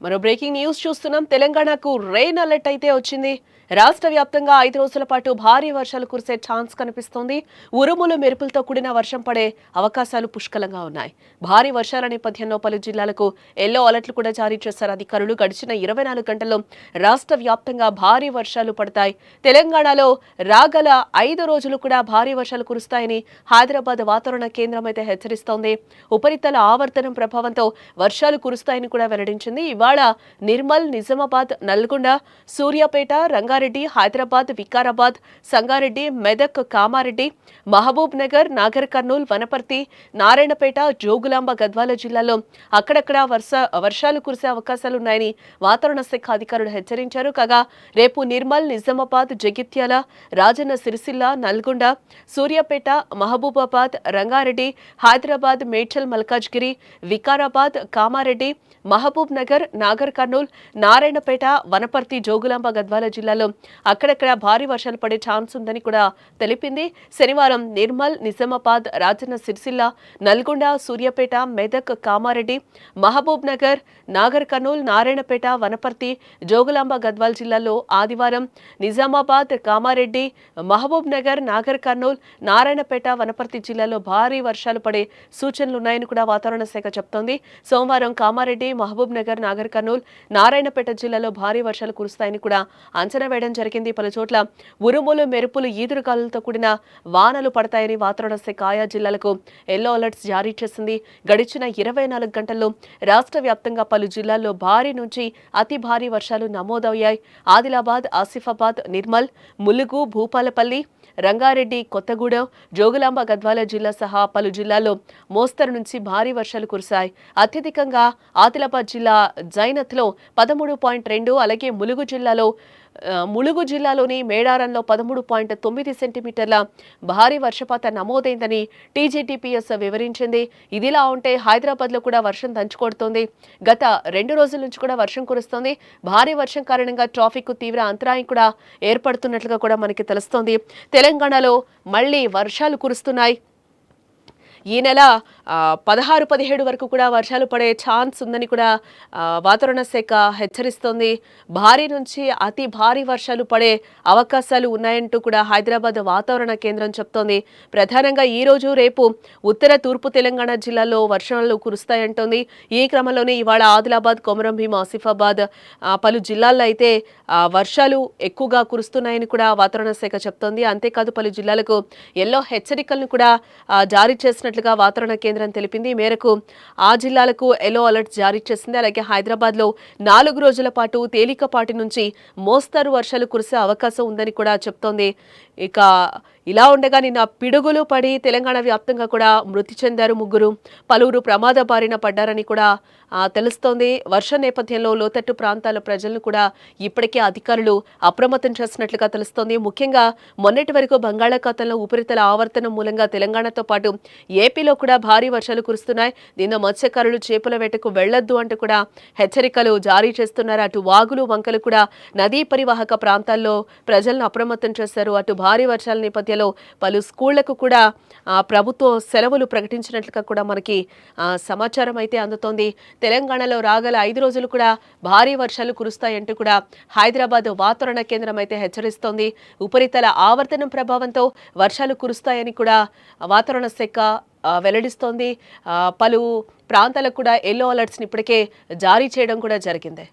మరో breaking news చూస్తున్నాం. తెలంగాణకు రెయిన్ అలర్ట్ అయితే వచ్చింది. రాష్ట్ర వ్యాప్తంగా 5 రోజుల పాటు భారీ వర్షాలు కురిసే ఛాన్స్ కనిపిస్తోంది. ఉరుములు మెరుపులతో కూడిన వర్షం పడే అవకాశాలు పుష్కలంగా ఉన్నాయి. భారీ వర్షాల నేపథ్యంలో పలు జిల్లాలకు ఎల్లో అలర్ట్లు కూడా జారీ చేశారు అధికారులు. గడిచిన 24 గంటల్లో రాష్ట్ర వ్యాప్తంగా భారీ వర్షాలు పడతాయి. తెలంగాణలో రాగల 5 రోజులు కూడా భారీ వర్షాలు కురుస్తాయని హైదరాబాద్ వాతావరణ కేంద్రం అయితే హెచ్చరిస్తోంది. ఉపరితల ఆవర్తనం ప్రభావంతో వర్షాలు కురుస్తాయని కూడా వెల్లడించింది. ఇవాళ నిర్మల్, నిజామాబాద్, నల్గొండ, సూర్యాపేట, రంగారెడ్డి, హైదరాబాద్, వికారాబాద్, సంగారెడ్డి, మెదక్, కామారెడ్డి, మహబూబ్ నగర్, నాగర్ కర్నూల్, వనపర్తి, నారాయణపేట, జోగులాంబ, గద్వాల జిల్లాల్లో అక్కడక్కడ వర్షాలు కురిసే అవకాశాలున్నాయని వాతావరణ శాఖ అధికారులు హెచ్చరించారు. కాగా రేపు నిర్మల్, నిజామాబాద్, జగిత్యాల, రాజన్న సిరిసిల్ల, నల్గొండ, సూర్యాపేట, మహబూబాబాద్, రంగారెడ్డి, హైదరాబాద్, మేడ్చల్, మల్కాజ్గిరి, వికారాబాద్, కామారెడ్డి, మహబూబ్ నగర్, నాగర్ కర్నూల్, నారాయణపేట, వనపర్తి, జోగులాంబ, గద్వాల జిల్లాలో అక్కడక్కడ భారీ వర్షాలు పడే ఛాన్స్ ఉందని కూడా తెలిపింది. శనివారం నిర్మల్, నిజామాబాద్, రాజన్న సిరిసిల్ల, నల్గొండ, సూర్యాపేట, మెదక్, కామారెడ్డి, మహబూబ్ నగర్, నాగర్ కర్నూల్, నారాయణపేట, వనపర్తి, జోగులాంబ, గద్వాల జిల్లాలో ఆదివారం నిజామాబాద్, కామారెడ్డి, మహబూబ్ నగర్, నాగర్ కర్నూల్, నారాయణపేట, వనపర్తి జిల్లాలో భారీ వర్షాలు పడే సూచనలున్నాయని కూడా వాతావరణ శాఖ చెప్తోంది. సోమవారం కామారెడ్డి, మహబూబ్ నగర్, నాగర్ కర్నూల్, నారాయణపేట జిల్లాలో భారీ వర్షాలు కురుస్తాయని కూడా అంచనా వేయడం జరిగింది. పలు చోట్ల ఉరుములు, మెరుపులు, ఈదురుగాలులతో కూడిన వానలు పడతాయని వాతావరణ శాఖ ఆయా జిల్లాలకు ఎల్లో అలర్ట్స్ జారీ చేసింది. గడిచిన 24 గంటల్లో రాష్ట్ర వ్యాప్తంగా పలు జిల్లాల్లో భారీ నుంచి అతి భారీ వర్షాలు నమోదయ్యాయి. ఆదిలాబాద్, ఆసిఫాబాద్, నిర్మల్, ములుగు, భూపాలపల్లి, రంగారెడ్డి, కొత్తగూడెం, జోగులాంబ, గద్వాల జిల్లా సహా పలు జిల్లాల్లో మోస్తరు నుంచి భారీ వర్షాలు కురిశాయి. అత్యధికంగా ఆదిలాబాద్ జిల్లా జైనత్లో 13.2, అలాగే ములుగు జిల్లాలోని మేడారంలో 13.9 సెంటీమీటర్ల భారీ వర్షపాతం నమోదైందని టీజీటీపీఎస్ వివరించింది. ఇదిలా ఉంటే హైదరాబాద్లో కూడా వర్షం దంచుకొడుతోంది. గత 2 రోజుల నుంచి కూడా వర్షం కురుస్తోంది. భారీ వర్షం కారణంగా ట్రాఫిక్ తీవ్ర అంతరాయం కూడా ఏర్పడుతున్నట్లుగా కూడా మనకి తెలుస్తోంది. తెలంగాణలో మళ్లీ వర్షాలు కురుస్తున్నాయి. ఈ నెల 16, 17 వరకు కూడా వర్షాలు పడే ఛాన్స్ ఉందని కూడా వాతావరణ శాఖ హెచ్చరిస్తోంది. భారీ నుంచి అతి భారీ వర్షాలు పడే అవకాశాలు ఉన్నాయంటూ కూడా హైదరాబాద్ వాతావరణ కేంద్రం చెప్తోంది. ప్రధానంగా ఈ రోజు, రేపు ఉత్తర, తూర్పు తెలంగాణ జిల్లాల్లో వర్షాలు కురుస్తాయంటోంది. ఈ క్రమంలోనే ఇవాళ ఆదిలాబాద్, కొమరంభీం, ఆసిఫాబాద్ పలు జిల్లాల్లో అయితే వర్షాలు ఎక్కువగా కురుస్తున్నాయని కూడా వాతావరణ శాఖ చెప్తోంది. అంతేకాదు పలు జిల్లాలకు ఎల్లో హెచ్చరికలను కూడా జారీ చేసినట్లుగా వాతావరణ కేంద్రం తెలిపింది. ఈ మేరకు ఆ జిల్లాలకు ఎల్లో అలర్ట్ జారీ చేసింది. అలాగే హైదరాబాద్లో 4 రోజుల పాటు తేలికపాటి నుంచి మోస్తరు వర్షాలు కురిసే అవకాశం ఉందని కూడా చెప్తోంది. ఇక ఇలా ఉండగా నిన్న పిడుగులు పడి తెలంగాణ వ్యాప్తంగా కూడా మృతి చెందారు 3. పలువురు ప్రమాద బారిన పడ్డారని కూడా తెలుస్తోంది. వర్షం నేపథ్యంలో లోతట్టు ప్రాంతాల ప్రజలను కూడా ఇప్పటికే అధికారులు అప్రమత్తం చేసినట్లుగా తెలుస్తోంది. ముఖ్యంగా మొన్నటి వరకు బంగాళాఖాతంలో ఉపరితల ఆవర్తనం మూలంగా తెలంగాణతో పాటు ఏపీలో కూడా భారీ వర్షాలు కురుస్తున్నాయి. దీంతో మత్స్యకారులు చేపల వేటకు వెళ్లొద్దు అంటూ కూడా హెచ్చరికలు జారీ చేస్తున్నారు. అటు వాగులు, వంకలు కూడా నదీ పరివాహక ప్రాంతాల్లో ప్రజలను అప్రమత్తం చేశారు. అటు భారీ వర్షాల నేపథ్యంలో పలు స్కూళ్లకు కూడా ప్రభుత్వం సెలవులు ప్రకటించినట్లుగా కూడా మనకి సమాచారం అయితే అందుతోంది. తెలంగాణలో రాగల 5 రోజులు కూడా భారీ వర్షాలు కురుస్తాయంటూ కూడా హైదరాబాద్ వాతావరణ కేంద్రం అయితే హెచ్చరిస్తోంది. ఉపరితల ఆవర్తనం ప్రభావంతో వర్షాలు కురుస్తాయని కూడా వాతావరణ శాఖ వెల్లడిస్తోంది. పలు ప్రాంతాలకు కూడా ఎల్లో అలర్ట్స్ని ఇప్పటికే జారీ చేయడం కూడా జరిగింది.